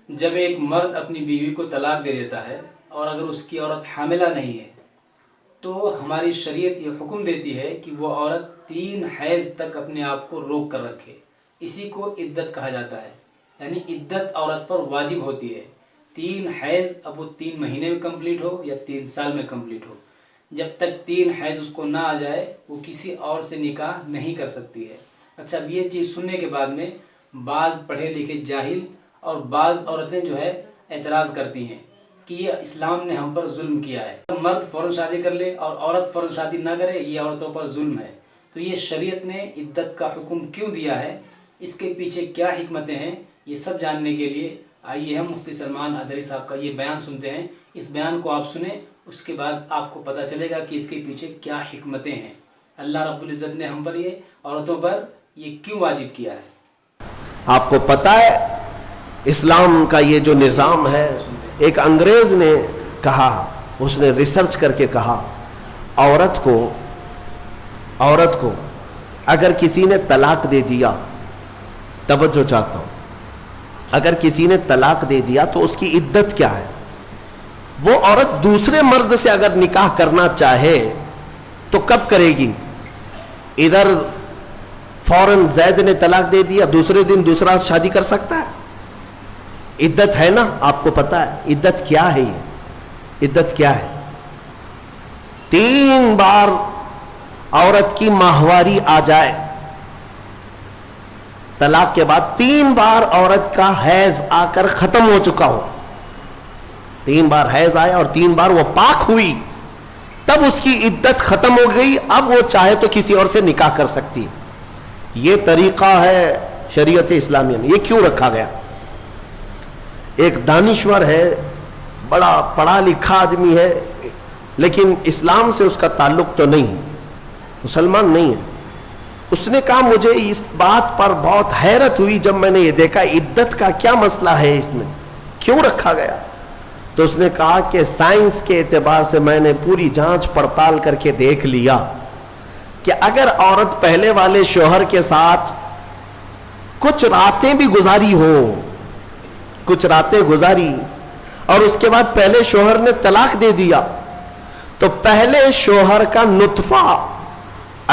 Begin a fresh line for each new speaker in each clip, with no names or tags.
جب ایک مرد اپنی بیوی کو طلاق دے دیتا ہے اور اگر اس کی عورت حاملہ نہیں ہے تو ہماری شریعت یہ حکم دیتی ہے کہ وہ عورت 3 حیض تک اپنے آپ کو روک کر رکھے. اسی کو عدت کہا جاتا ہے. یعنی عدت عورت پر واجب ہوتی ہے. 3 حیض اب وہ 3 مہینے میں کمپلیٹ ہو یا 3 سال میں کمپلیٹ ہو، جب تک 3 حیض اس کو نہ آ جائے وہ کسی اور سے نکاح نہیں کر سکتی ہے. اچھا، اب یہ چیز سننے کے بعد میں بعض پڑھے لکھے جاہل اور بعض عورتیں جو ہے اعتراض کرتی ہیں کہ یہ اسلام نے ہم پر ظلم کیا ہے. مرد فوراً شادی کر لے اور عورت فوراً شادی نہ کرے، یہ عورتوں پر ظلم ہے. تو یہ شریعت نے عدت کا حکم کیوں دیا ہے، اس کے پیچھے کیا حکمتیں ہیں، یہ سب جاننے کے لیے آئیے ہم مفتی سلمان اظہری صاحب کا یہ بیان سنتے ہیں. اس بیان کو آپ سنیں، اس کے بعد آپ کو پتہ چلے گا کہ اس کے پیچھے کیا حکمتیں ہیں. اللہ رب العزت نے ہم پر یہ عورتوں پر یہ کیوں واجب کیا ہے.
آپ کو پتہ ہے اسلام کا یہ جو نظام ہے، ایک انگریز نے کہا، اس نے ریسرچ کر کے کہا، عورت کو اگر کسی نے طلاق دے دیا، توجہ چاہتا ہوں، اگر کسی نے طلاق دے دیا تو اس کی عدت کیا ہے. وہ عورت دوسرے مرد سے اگر نکاح کرنا چاہے تو کب کرے گی؟ ادھر فوراً زید نے طلاق دے دیا، دوسرے دن دوسرا شادی کر سکتا ہے؟ عدت ہے نا، آپ کو پتا ہے عدت کیا ہے. یہ عدت کیا ہے؟ 3 بار عورت کی ماہواری آ جائے، طلاق کے بعد 3 بار عورت کا حیض آ کر ختم ہو چکا ہو، 3 بار حیض آیا اور 3 بار وہ پاک ہوئی، تب اس کی عدت ختم ہو گئی. اب وہ چاہے تو کسی اور سے نکاح کر سکتی. یہ طریقہ ہے شریعت اسلامیہ میں. یہ کیوں رکھا گیا؟ ایک دانشور ہے، بڑا پڑھا لکھا آدمی ہے، لیکن اسلام سے اس کا تعلق تو نہیں، مسلمان نہیں ہے. اس نے کہا مجھے اس بات پر بہت حیرت ہوئی جب میں نے یہ دیکھا عدت کا کیا مسئلہ ہے، اس میں کیوں رکھا گیا. تو اس نے کہا کہ سائنس کے اعتبار سے میں نے پوری جانچ پڑتال کر کے دیکھ لیا کہ اگر عورت پہلے والے شوہر کے ساتھ کچھ راتیں بھی گزاری ہو، کچھ راتیں گزاری اور اس کے بعد پہلے شوہر نے طلاق دے دیا، تو پہلے شوہر کا نطفہ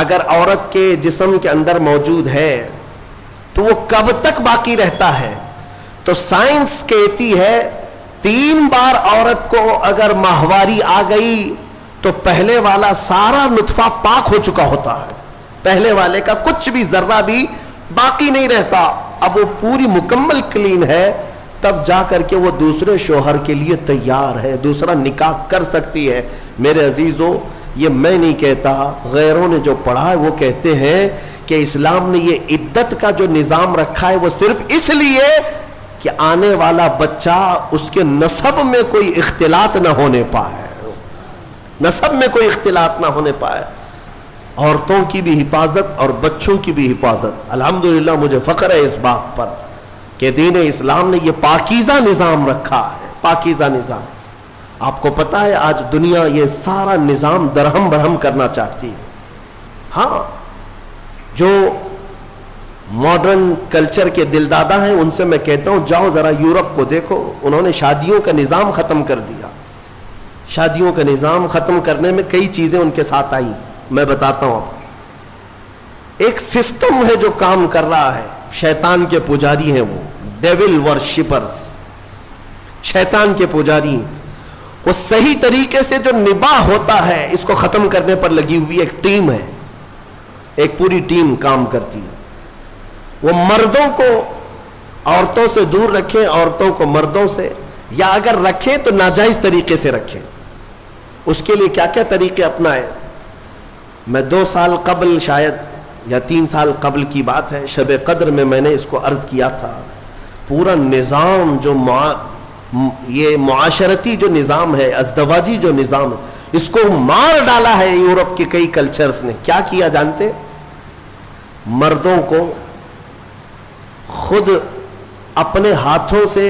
اگر عورت کے جسم کے اندر موجود ہے تو وہ کب تک باقی رہتا ہے. تو سائنس کہتی ہے 3 بار عورت کو اگر ماہواری آ گئی تو پہلے والا سارا نطفہ پاک ہو چکا ہوتا ہے، پہلے والے کا کچھ بھی ذرہ بھی باقی نہیں رہتا. اب وہ پوری مکمل کلین ہے، تب جا کر کے وہ دوسرے شوہر کے لیے تیار ہے، دوسرا نکاح کر سکتی ہے. میرے عزیزوں، یہ میں نہیں کہتا، غیروں نے جو پڑھا ہے وہ کہتے ہیں کہ اسلام نے یہ عدت کا جو نظام رکھا ہے وہ صرف اس لیے کہ آنے والا بچہ اس کے نسب میں کوئی اختلاط نہ ہونے پائے، نسب میں کوئی اختلاط نہ ہونے پائے. عورتوں کی بھی حفاظت اور بچوں کی بھی حفاظت. الحمدللہ مجھے فخر ہے اس بات پر کہ دین اسلام نے یہ پاکیزہ نظام رکھا ہے، پاکیزہ نظام. آپ کو پتا ہے آج دنیا یہ سارا نظام درہم برہم کرنا چاہتی ہے. ہاں، جو ماڈرن کلچر کے دلدادہ ہیں ان سے میں کہتا ہوں جاؤ ذرا یورپ کو دیکھو، انہوں نے شادیوں کا نظام ختم کر دیا. شادیوں کا نظام ختم کرنے میں کئی چیزیں ان کے ساتھ آئیں، میں بتاتا ہوں. ایک سسٹم ہے جو کام کر رہا ہے، شیطان کے پجاری ہیں، وہ ڈیول ورشپرز، شیطان کے پجاری. وہ صحیح طریقے سے جو نباہ ہوتا ہے اس کو ختم کرنے پر لگی ہوئی ایک ٹیم ہے، ایک پوری ٹیم کام کرتی ہے. وہ مردوں کو عورتوں سے دور رکھیں، عورتوں کو مردوں سے، یا اگر رکھیں تو ناجائز طریقے سے رکھیں. اس کے لیے کیا کیا طریقے اپنائیں. میں 2 سال قبل شاید یا 3 سال قبل کی بات ہے، شب قدر میں نے اس کو عرض کیا تھا. پورا نظام جو یہ معاشرتی جو نظام ہے، ازدواجی جو نظام ہے، اس کو مار ڈالا ہے یورپ کے کئی کلچرز نے. کیا کیا جانتے؟ مردوں کو خود اپنے ہاتھوں سے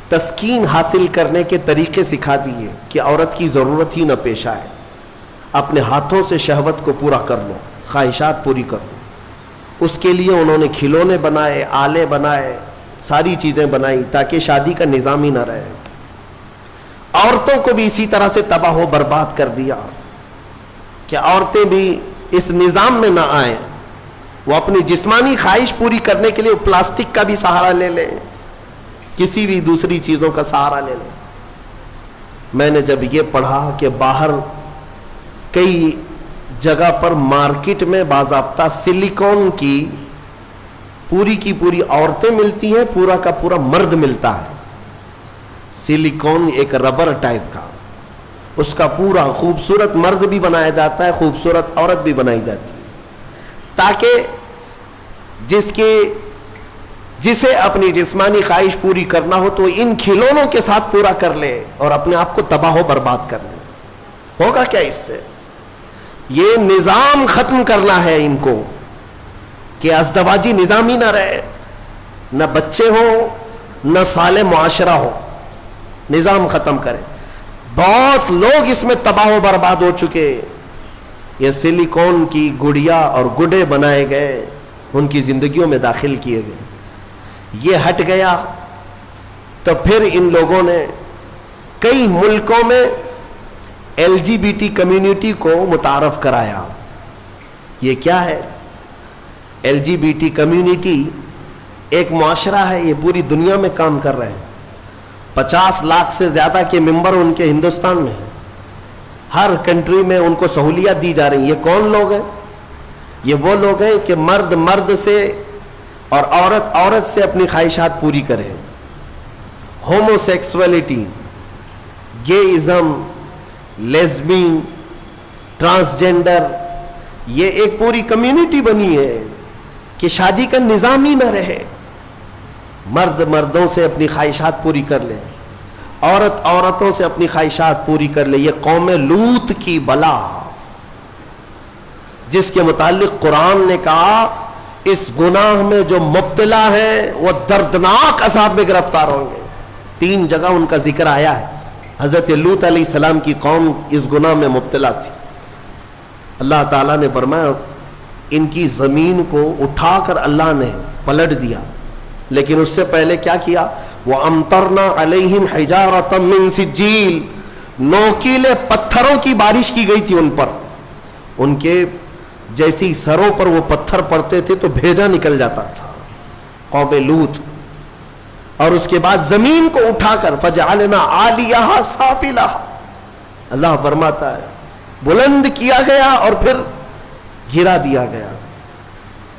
تسکین حاصل کرنے کے طریقے سکھا دیے کہ عورت کی ضرورت ہی نہ پیش آئے. اپنے ہاتھوں سے شہوت کو پورا کر لو، خواہشات پوری کر لو. اس کے لیے انہوں نے کھلونے بنائے، آلے بنائے، ساری چیزیں بنائی تاکہ شادی کا نظام ہی نہ رہے. عورتوں کو بھی اسی طرح سے تباہ و برباد کر دیا کہ عورتیں بھی اس نظام میں نہ آئیں. وہ اپنی جسمانی خواہش پوری کرنے کے لیے پلاسٹک کا بھی سہارا لے لیں, کسی بھی دوسری چیزوں کا سہارا لے لیں. میں نے جب یہ پڑھا کہ باہر کئی جگہ پر مارکیٹ میں باضابطہ سلیکون کی پوری عورتیں ملتی ہیں, پورا کا پورا مرد ملتا ہے. سلیکون ایک ربر ٹائپ کا, اس کا پورا خوبصورت مرد بھی بنایا جاتا ہے, خوبصورت عورت بھی بنائی جاتی ہے, تاکہ جسے اپنی جسمانی خواہش پوری کرنا ہو تو ان کھلونوں کے ساتھ پورا کر لے اور اپنے آپ کو تباہ و برباد کر لے. ہوگا کیا اس سے؟ یہ نظام ختم کرنا ہے ان کو کہ ازدواجی نظام ہی نہ رہے, نہ بچے ہوں, نہ صالح معاشرہ ہو. نظام ختم کرے. بہت لوگ اس میں تباہ و برباد ہو چکے. یہ سلیکون کی گڑیا اور گڈے بنائے گئے, ان کی زندگیوں میں داخل کیے گئے. یہ ہٹ گیا تو پھر ان لوگوں نے کئی ملکوں میں LGBT کمیونٹی کو متعارف کرایا. یہ کیا ہے؟ LGBT کمیونٹی ایک معاشرہ ہے, یہ پوری دنیا میں کام کر رہے ہیں. 50 لاکھ سے زیادہ کے ممبر ان کے ہندوستان میں ہیں. ہر کنٹری میں ان کو سہولیات دی جا رہی ہیں. یہ کون لوگ ہیں؟ یہ وہ لوگ ہیں کہ مرد مرد سے اور عورت عورت سے اپنی خواہشات پوری کرے. ہومو سیکسولیٹی, گےازم, لیزبین, ٹرانسجینڈر, یہ ایک پوری کمیونٹی بنی ہے کہ شادی کا نظام ہی نہ رہے. مرد مردوں سے اپنی خواہشات پوری کر لے, عورت عورتوں سے اپنی خواہشات پوری کر لے. یہ قوم لوط کی بلا, جس کے متعلق قرآن نے کہا اس گناہ میں جو مبتلا ہیں وہ دردناک عذاب میں گرفتار ہوں گے. 3 جگہ ان کا ذکر آیا ہے. حضرت لوط علیہ السلام کی قوم اس گناہ میں مبتلا تھی. اللہ تعالیٰ نے فرمایا ان کی زمین کو اٹھا کر اللہ نے پلٹ دیا, لیکن اس سے پہلے کیا کیا؟ وَأَمْطَرْنَا عَلَيْهِمْ حِجَارَةً مِّن سِجِّيلٍ, نوکیلے پتھروں کی بارش کی گئی تھی ان پر. ان کے جیسی سروں پر وہ پتھر پڑتے تھے تو بھیجا نکل جاتا تھا. قوم لوط. اور اس کے بعد زمین کو اٹھا کر فَجَعَلْنَا عَالِيَهَا سَافِلَهَا, اللہ فرماتا ہے بلند کیا گیا اور پھر گرا دیا گیا.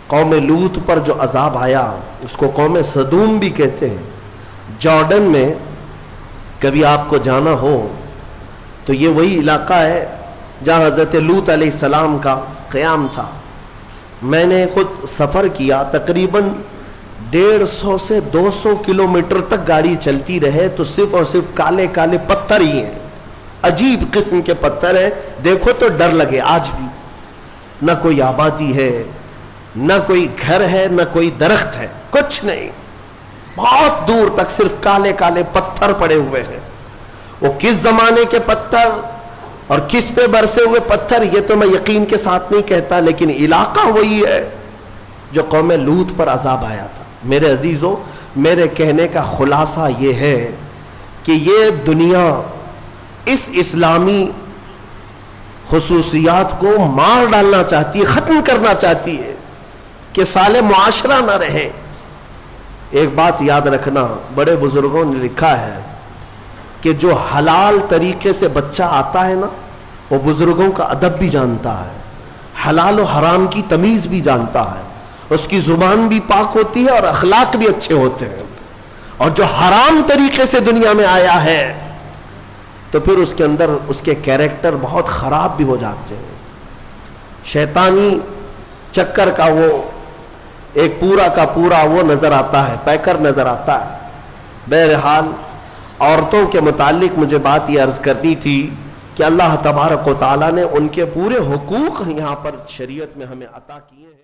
قوم لوط پر جو عذاب آیا اس کو قوم سدوم بھی کہتے ہیں. جارڈن میں کبھی آپ کو جانا ہو تو یہ وہی علاقہ ہے جہاں حضرت لوط علیہ السلام کا قیام تھا. میں نے خود سفر کیا, تقریباً 150 سے 200 کلومیٹر تک گاڑی چلتی رہے تو صرف اور صرف کالے کالے پتھر ہی ہیں, عجیب قسم کے پتھر ہیں. دیکھو تو ڈر لگے. آج بھی نہ کوئی آبادی ہے, نہ کوئی گھر ہے, نہ کوئی درخت ہے, کچھ نہیں. بہت دور تک صرف کالے کالے پتھر پڑے ہوئے ہیں. وہ کس زمانے کے پتھر اور کس پہ برسے ہوئے پتھر یہ تو میں یقین کے ساتھ نہیں کہتا, لیکن علاقہ وہی ہے جو قوم لوط پر عذاب آیا تھا. میرے عزیزوں, میرے کہنے کا خلاصہ یہ ہے کہ یہ دنیا اس اسلامی خصوصیات کو مار ڈالنا چاہتی ہے, ختم کرنا چاہتی ہے کہ صالح معاشرہ نہ رہے. ایک بات یاد رکھنا, بڑے بزرگوں نے لکھا ہے کہ جو حلال طریقے سے بچہ آتا ہے نا, وہ بزرگوں کا ادب بھی جانتا ہے, حلال و حرام کی تمیز بھی جانتا ہے, اس کی زبان بھی پاک ہوتی ہے اور اخلاق بھی اچھے ہوتے ہیں. اور جو حرام طریقے سے دنیا میں آیا ہے تو پھر اس کے اندر اس کے کیریکٹر بہت خراب بھی ہو جاتے ہیں. شیطانی چکر کا وہ ایک پورا کا پورا وہ نظر آتا ہے, پیکر نظر آتا ہے. بہرحال عورتوں کے متعلق مجھے بات یہ عرض کرنی تھی کہ اللہ تبارک و تعالیٰ نے ان کے پورے حقوق یہاں پر شریعت میں ہمیں عطا کیے ہیں.